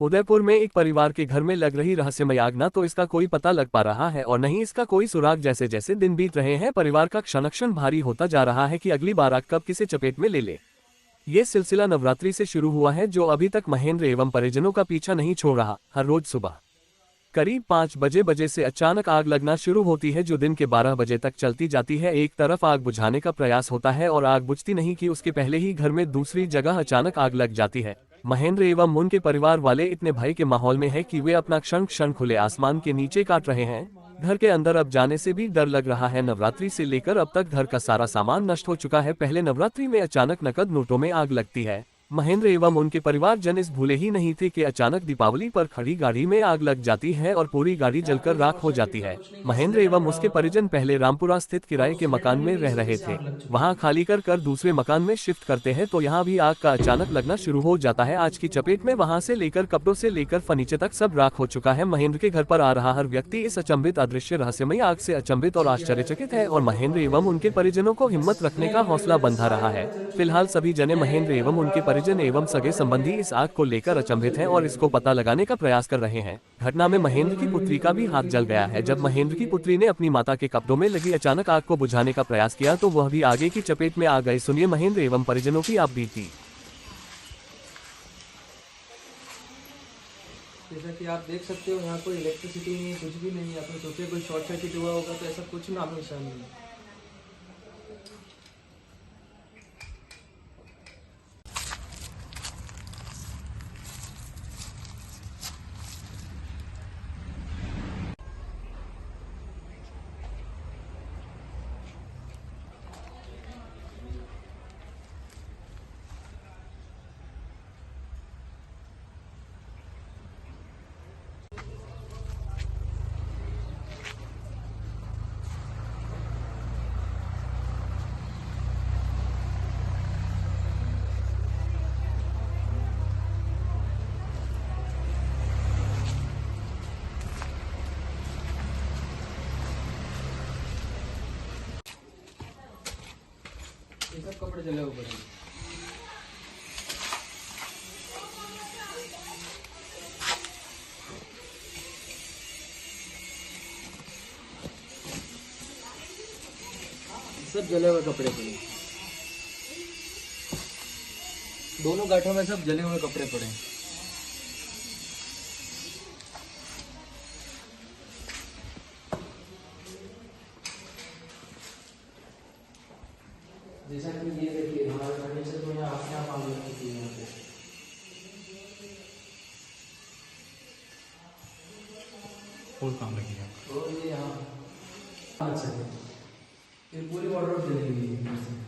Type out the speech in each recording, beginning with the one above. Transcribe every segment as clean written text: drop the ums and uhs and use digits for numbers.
उदयपुर में एक परिवार के घर में लग रही रहस्यमय आग, न तो इसका कोई पता लग पा रहा है और न ही इसका कोई सुराग। जैसे जैसे दिन बीत रहे हैं, परिवार का क्षण क्षण भारी होता जा रहा है कि अगली बार आग कब किसे चपेट में ले ले। ये सिलसिला नवरात्रि से शुरू हुआ है, जो अभी तक महेंद्र एवं परिजनों का पीछा नहीं छोड़ रहा। हर रोज सुबह करीब 5 बजे से अचानक आग लगना शुरू होती है, जो दिन के 12 बजे तक चलती जाती है। एक तरफ आग बुझाने का प्रयास होता है और आग बुझती नहीं कि उसके पहले ही घर में दूसरी जगह अचानक आग लग जाती है। महेंद्र एवं उनके परिवार वाले इतने भय के माहौल में है कि वे अपना क्षण क्षण खुले आसमान के नीचे काट रहे हैं। घर के अंदर अब जाने से भी डर लग रहा है। नवरात्रि से लेकर अब तक घर का सारा सामान नष्ट हो चुका है। पहले नवरात्रि में अचानक नकद नोटों में आग लगती है। महेंद्र एवं उनके परिवारजन इस भूले ही नहीं थे कि अचानक दीपावली पर खड़ी गाड़ी में आग लग जाती है और पूरी गाड़ी जलकर राख हो जाती है। महेंद्र एवं उसके परिजन पहले रामपुरा स्थित किराए के मकान में रह रहे थे। वहां खाली कर दूसरे मकान में शिफ्ट करते हैं तो यहां भी आग का अचानक लगना शुरू हो जाता है। आज की चपेट में वहां से लेकर कपड़ों से लेकर फर्नीचर तक सब राख हो चुका है। महेंद्र के घर पर आ रहा हर व्यक्ति इस अचंभित अदृश्य रहस्यमयी आग से अचंभित और आश्चर्यचकित है और महेंद्र एवं उनके परिजनों को हिम्मत रखने का हौसला बंधा रहा है। फिलहाल सभी जने महेंद्र एवं उनके परिजन एवं सगे संबंधी इस आग को लेकर अचंभित हैं और इसको पता लगाने का प्रयास कर रहे हैं। घटना में महेंद्र की पुत्री का भी हाथ जल गया है। जब महेंद्र की पुत्री ने अपनी माता के कपड़ों में लगी अचानक आग को बुझाने का प्रयास किया तो वह भी आगे की चपेट में आ गए। सुनिए महेंद्र एवं परिजनों की आप बीती। जैसा कि आप देख सकते हो, यहाँ कोई इलेक्ट्रिसिटी नहीं, कुछ भी नहीं। आपने सोचे कोई शॉर्ट सर्किट हुआ होगा, तो ऐसा कुछ नामो निशान नहीं है। ये सब कपड़े जले हुए हैं। सब जले हुए कपड़े पड़े, दोनों गांठों में सब जले हुए कपड़े पड़े। जैसा कि ये देखिए, हमारे फर्नीचर में अपने आप आग लग चुकी है यहाँ पे। और काम लगी और ये यहाँ अच्छा है, ये पूरी वार्डरोब जली हुई है यहाँ से।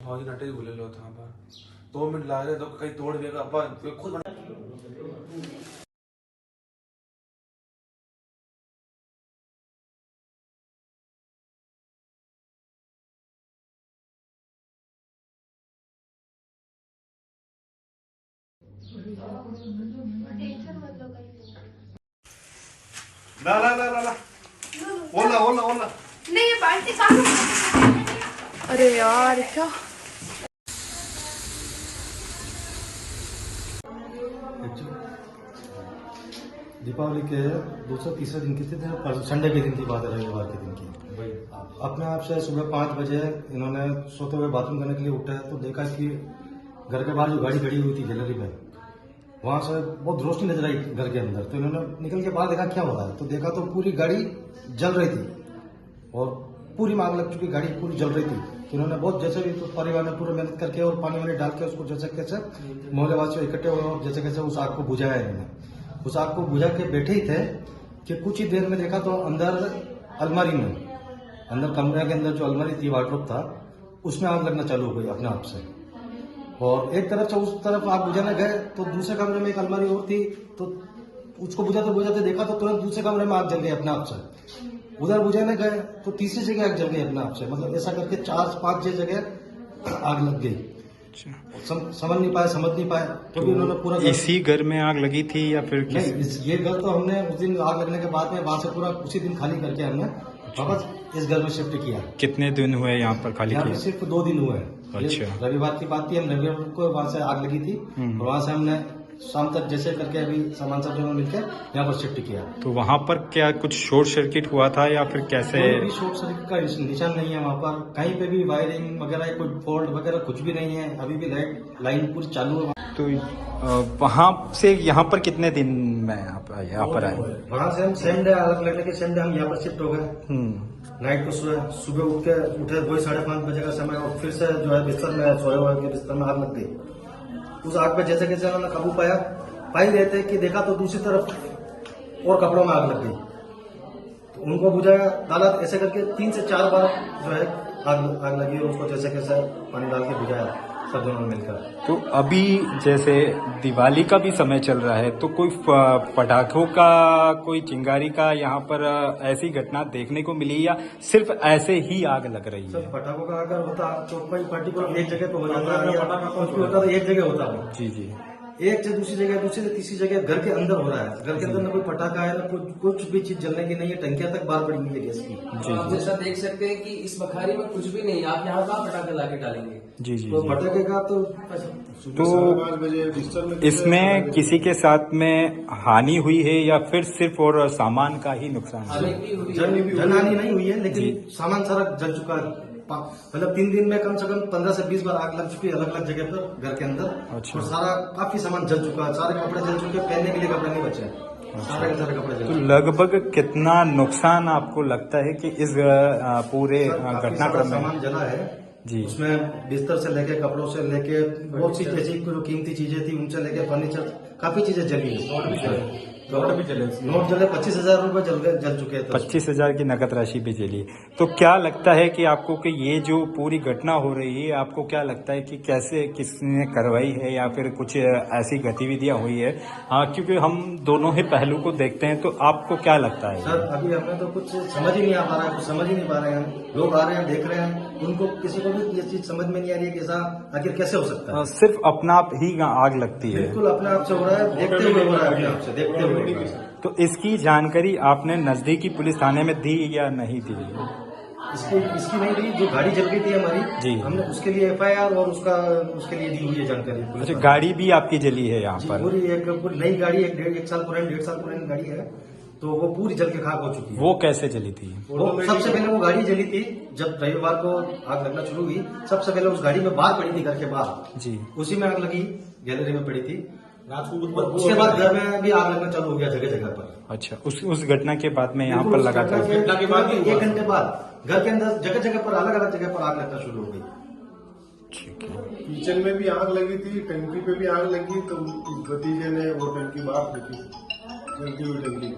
बहुत घंटे बोले लो था पर 2 मिनट लग रहे तो कहीं तोड़ देगा अपन खुद बना। ला ला ला ला ला ओला ओला ओला नहीं, ये बाल्टी कहाँ? अरे यार क्या दीपावली के दूसरे तीसरे दिन की थी, संडे के दिन की बात है, रविवार के दिन की। अपने आप से सुबह 5 बजे इन्होंने सोते हुए बाथरूम करने के लिए उठा तो देखा कि घर के बाहर जो गाड़ी खड़ी हुई थी गैलरी में, वहां से बहुत रोशनी नजर आई घर के अंदर। तो इन्होंने निकल के बाहर देखा क्या हो रहा है, तो देखा तो पूरी गाड़ी जल रही थी और पूरी में आग लग चुकी, गाड़ी पूरी जल रही थी। तो इन्होंने बहुत जैसे भी तो परिवार ने पूरी मेहनत करके और पानी वानी डाल के उसको जैसे कैसे मोहल्लेवासियों इकट्ठे हुए और जैसे कैसे उस आग को बुझाया इन्होंने। उस आग को बुझा के बैठे ही थे कि कुछ ही देर में देखा तो अंदर अलमारी में, अंदर कमरे के अंदर जो अलमारी थी, वार्डरोब था, उसमें आग लगना चालू हो गई अपने आप से। और एक तरफ से उस तरफ आग बुझाने गए तो दूसरे कमरे में एक अलमारी और थी, तो उसको बुझाते देखा तो तुरंत दूसरे कमरे में आग जल गई अपने आप से। उधर बुझाने गए तो तीसरी जगह आग जल गई अपने आप से। मतलब ऐसा करके 4-5 जगह आग लग गई। समझ नहीं पाए क्योंकि उन्होंने पूरा इसी घर में आग लगी थी या फिर नहीं, ये घर तो हमने उस दिन आग लगने के बाद में वहां से पूरा उसी दिन खाली करके हमने वापस इस घर में शिफ्ट किया। कितने दिन हुए यहाँ पर खाली यहाँ पे किया? सिर्फ 2 दिन हुए हैं। अच्छा। ये रविवार की बात थी, हम रविवार को वहां से आग लगी थी और वहां से हमने शाम तक जैसे करके अभी सामान सब जगह मिलकर यहाँ पर शिफ्ट किया। तो वहाँ पर क्या कुछ शॉर्ट सर्किट हुआ था या फिर कैसे? कोई भी शॉर्ट सर्किट का निशान नहीं है वहाँ पर, कहीं पे भी वायरिंग वगैरह कोई फॉल्ट वगैरह कुछ भी नहीं है। अभी भी लाइन पूरी चालू है। तो वहाँ से यहाँ पर कितने दिन में यहाँ पर आए? वहाँ से हम सेम डे अलग लगने के सेम डे हम यहाँ पर शिफ्ट हो गए। नाइट को सुबह उठे वही 5:30 बजे का समय और फिर से जो है बिस्तर में सोए हुए के बिस्तर में आग लग गई। उस आग पे जैसे कैसे उन्होंने काबू पा ही रहते कि देखा तो दूसरी तरफ और कपड़ों में आग लग गई। तो उनको बुझाया डाला ऐसे करके 3 से 4 बार जो है आग लगी और उसको जैसे कैसे पानी डाल के बुझाया सब दोनों मिलकर। तो अभी जैसे दिवाली का भी समय चल रहा है तो कोई पटाखों का कोई चिंगारी का यहाँ पर ऐसी घटना देखने को मिली या सिर्फ ऐसे ही आग लग रही है? सर पटाखों का अगर होता तो कोई पर्टिकुलर एक जगह पे हो जाता है, कुछ भी होता तो एक जगह होता है। जी जी। एक से दूसरी जगह, दूसरी से तीसरी जगह घर के अंदर हो रहा है। घर के अंदर ना कोई पटाखा है ना कुछ भी चीज जलने की नहीं है। टंकियां तक बाहर पड़ी हुई है गैस की। जी आप जैसा देख सकते हैं कि इस बखारी में कुछ भी नहीं है। आप यहाँ कहाँ पटाखे लाके डालेंगे? जी जी तो जी। पटाखे का तो इसमें किसी के साथ में हानि हुई है या फिर सिर्फ और सामान का ही नुकसान है? हानि भी हुई है। जनहानि नहीं हुई है लेकिन सामान सारा जल चुका है। मतलब 3 दिन में कम से कम 15 से 20 बार आग लग चुकी है अलग अलग जगह पर घर के अंदर। अच्छा। और सारा काफी सामान जल चुका है। सारे कपड़े जल चुके हैं, पहनने के लिए कपड़े नहीं बचे हैं। सारे के सारे कपड़े जल तो चुके हैं। लगभग कितना नुकसान आपको लगता है कि इस पूरे सर, काफी सारा घटनाक्रम में? सामान जला है जी। उसमें बिस्तर से लेके कपड़ों से लेके बहुत सी जैसी जो कीमती चीजें थी उनसे लेके फर्नीचर काफी चीजें जली है। नोट जले 25,000 रुपए जल चुके हैं। 25,000 की नकद राशि भी जली। तो क्या लगता है कि आपको कि ये जो पूरी घटना हो रही है आपको क्या लगता है कि कैसे किसने करवाई है या फिर कुछ ऐसी गतिविधियां हुई है? क्योंकि हम दोनों ही पहलू को देखते हैं तो आपको क्या लगता है? सर अभी हमें तो कुछ समझ ही नहीं आ पा रहा है, कुछ समझ ही नहीं पा रहे हैं। लोग आ रहे हैं देख रहे हैं, उनको किसी को भी ये चीज समझ में नहीं आ रही है कि ऐसा आखिर कैसे हो सकता है। सिर्फ अपना आप ही आग लगती है? बिल्कुल अपने आप से हो रहा है, देखते हुए हो रहा है, अपने आप से देखते हुए। तो इसकी जानकारी आपने नजदीकी पुलिस थाने में दी या नहीं दी? इसकी नहीं दी। जो गाड़ी जल गई थी हमारी जी। हमने उसके लिए FIR और उसके लिए दी हुई है जानकारी। अच्छा, गाड़ी भी आपकी जली है यहाँ पर? पूरी पूरी नई गाड़ी, एक साल पुरानी 1.5 साल पुरानी गाड़ी है, तो वो पूरी जल के खाक हो चुकी है। वो कैसे जली थी? वो सबसे पहले वो गाड़ी जली थी जब रविवार को आग लगना शुरू हुई। सबसे पहले उस गाड़ी में बाहर पड़ी थी, घर के बाहर जी। उसी में आग लगी, गैलरी में पड़ी थी। उसके बाद घर में भी आग लगना चालू हो गया जगह जगह पर। अच्छा, उस घटना के बाद में यहाँ पर लगा था? घटना के बाद 1 घंटे बाद घर के अंदर जगह जगह पर अलग अलग जगह पर आग लगना शुरू हो गई। ठीक है। किचन में भी आग लगी थी, टंकी पे भी आग लगी, तो भतीजे ने वो टंकी बाहर फेंकी, जलती हुई टंकी।